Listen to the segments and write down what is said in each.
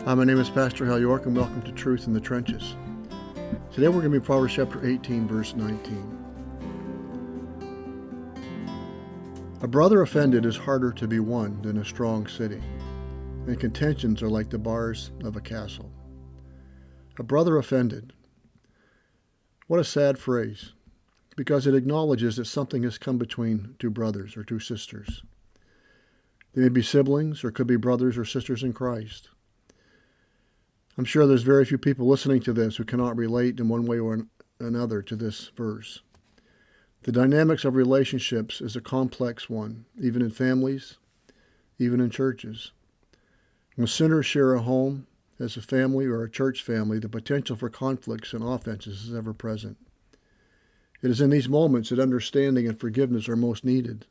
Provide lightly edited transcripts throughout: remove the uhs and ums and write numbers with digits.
Hi, my name is Pastor Hal York, and welcome to Truth in the Trenches. Today we're going to be Proverbs chapter 18, verse 19. A brother offended is harder to be won than a strong city, and contentions are like the bars of a castle. A brother offended. What a sad phrase, because it acknowledges that something has come between two brothers or two sisters. They may be siblings or could be brothers or sisters in Christ. I'm sure there's very few people listening to this who cannot relate in one way or another to this verse. The dynamics of relationships is a complex one, even in families, even in churches. When sinners share a home as a family or a church family, the potential for conflicts and offenses is ever present. It is in these moments that understanding and forgiveness are most needed,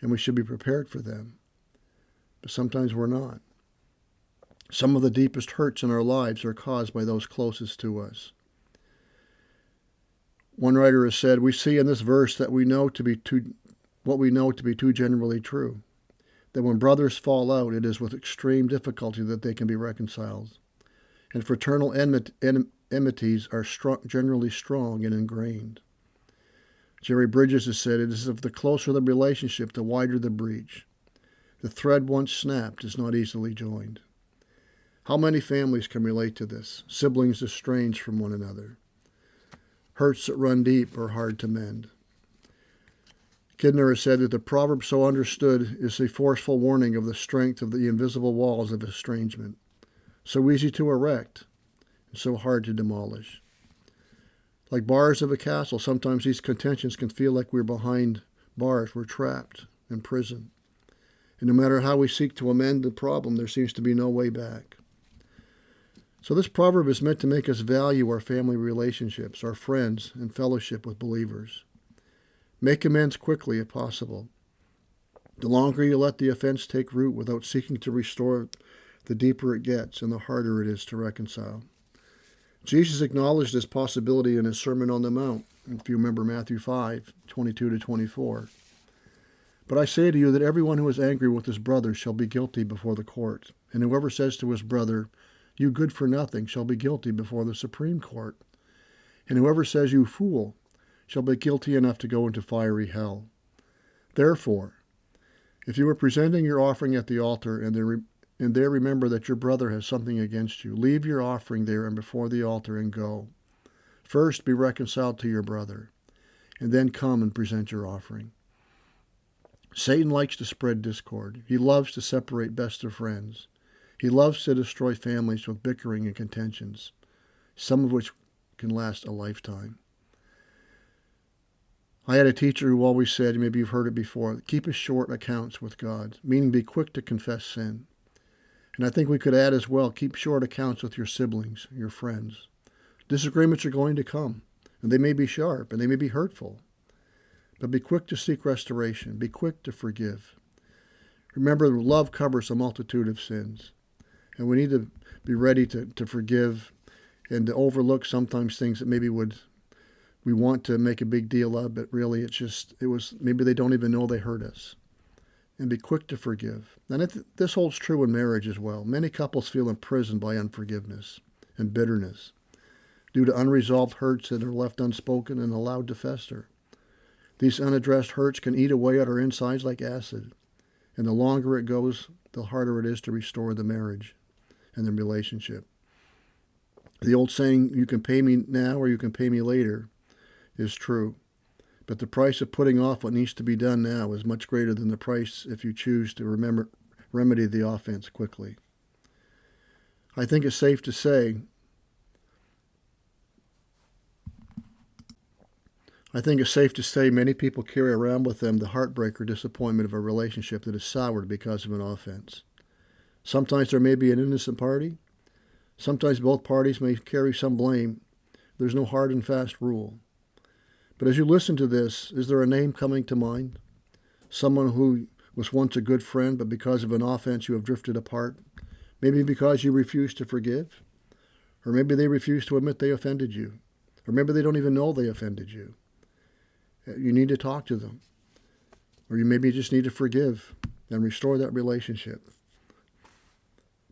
and we should be prepared for them. But sometimes we're not. Some of the deepest hurts in our lives are caused by those closest to us. One writer has said, "We see in this verse that what we know to be too generally true, that when brothers fall out, it is with extreme difficulty that they can be reconciled, and fraternal enmities are generally strong and ingrained." Jerry Bridges has said, "It is if the closer the relationship, the wider the breach. The thread once snapped is not easily joined." How many families can relate to this? Siblings estranged from one another. Hurts that run deep are hard to mend. Kidner has said that the proverb so understood is a forceful warning of the strength of the invisible walls of estrangement, so easy to erect and so hard to demolish. Like bars of a castle, sometimes these contentions can feel like we're behind bars, we're trapped in prison. And no matter how we seek to amend the problem, there seems to be no way back. So this proverb is meant to make us value our family relationships, our friends, and fellowship with believers. Make amends quickly if possible. The longer you let the offense take root without seeking to restore, the deeper it gets and the harder it is to reconcile. Jesus acknowledged this possibility in his Sermon on the Mount, if you remember Matthew 5:22-24. "But I say to you that everyone who is angry with his brother shall be guilty before the court, and whoever says to his brother, 'You good for nothing,' shall be guilty before the Supreme Court. And whoever says, 'You fool,' shall be guilty enough to go into fiery hell. Therefore, if you are presenting your offering at the altar and there remember that your brother has something against you, leave your offering there and before the altar and go. First be reconciled to your brother, and then come and present your offering." Satan likes to spread discord. He loves to separate best of friends. He loves to destroy families with bickering and contentions, some of which can last a lifetime. I had a teacher who always said, maybe you've heard it before, keep a short accounts with God, meaning be quick to confess sin. And I think we could add as well, keep short accounts with your siblings, your friends. Disagreements are going to come, and they may be sharp, and they may be hurtful. But be quick to seek restoration. Be quick to forgive. Remember, love covers a multitude of sins. And we need to be ready to forgive and to overlook sometimes things that maybe we want to make a big deal of, but really maybe they don't even know they hurt us. And be quick to forgive. And this holds true in marriage as well. Many couples feel imprisoned by unforgiveness and bitterness due to unresolved hurts that are left unspoken and allowed to fester. These unaddressed hurts can eat away at our insides like acid. And the longer it goes, the harder it is to restore the marriage and the relationship. The old saying, "You can pay me now or you can pay me later," is true. But the price of putting off what needs to be done now is much greater than the price if you choose to remedy the offense quickly. I think it's safe to say many people carry around with them the heartbreak or disappointment of a relationship that is soured because of an offense. Sometimes there may be an innocent party. Sometimes both parties may carry some blame. There's no hard and fast rule. But as you listen to this, is there a name coming to mind? Someone who was once a good friend, but because of an offense you have drifted apart? Maybe because you refuse to forgive? Or maybe they refuse to admit they offended you? Or maybe they don't even know they offended you? You need to talk to them. Or you maybe just need to forgive and restore that relationship.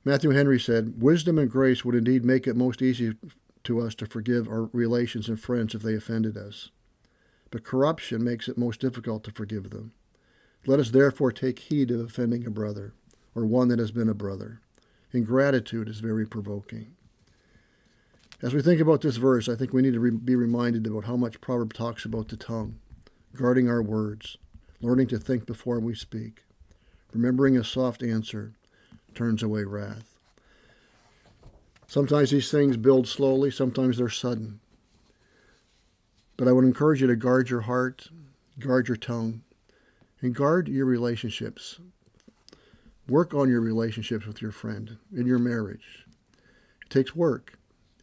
Matthew Henry said, "Wisdom and grace would indeed make it most easy to us to forgive our relations and friends if they offended us. But corruption makes it most difficult to forgive them. Let us therefore take heed of offending a brother, or one that has been a brother. Ingratitude is very provoking." As we think about this verse, I think we need to be reminded about how much Proverbs talks about the tongue, guarding our words, learning to think before we speak. Remembering a soft answer turns away wrath. Sometimes these things build slowly, sometimes they're sudden. But I would encourage you to guard your heart, guard your tongue, and guard your relationships. Work on your relationships with your friend, in your marriage. It takes work.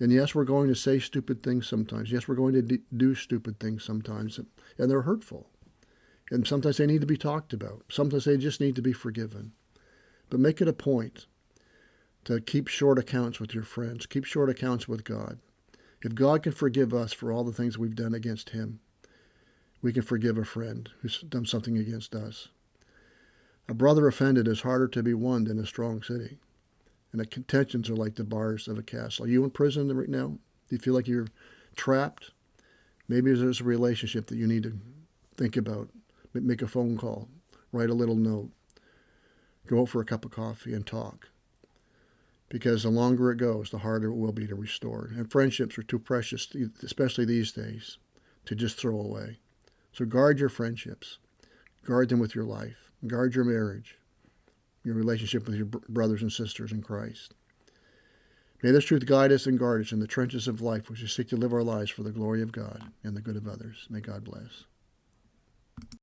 And yes, we're going to say stupid things sometimes. Yes, we're going to do stupid things sometimes, and they're hurtful. And sometimes they need to be talked about. Sometimes they just need to be forgiven. But make it a point to keep short accounts with your friends. Keep short accounts with God. If God can forgive us for all the things we've done against him, we can forgive a friend who's done something against us. A brother offended is harder to be won than a strong city. And the contentions are like the bars of a castle. Are you in prison right now? Do you feel like you're trapped? Maybe there's a relationship that you need to think about. Make a phone call. Write a little note. Go out for a cup of coffee and talk. Because the longer it goes, the harder it will be to restore. And friendships are too precious, especially these days, to just throw away. So guard your friendships. Guard them with your life. Guard your marriage. Your relationship with your brothers and sisters in Christ. May this truth guide us and guard us in the trenches of life, which we seek to live our lives for the glory of God and the good of others. May God bless.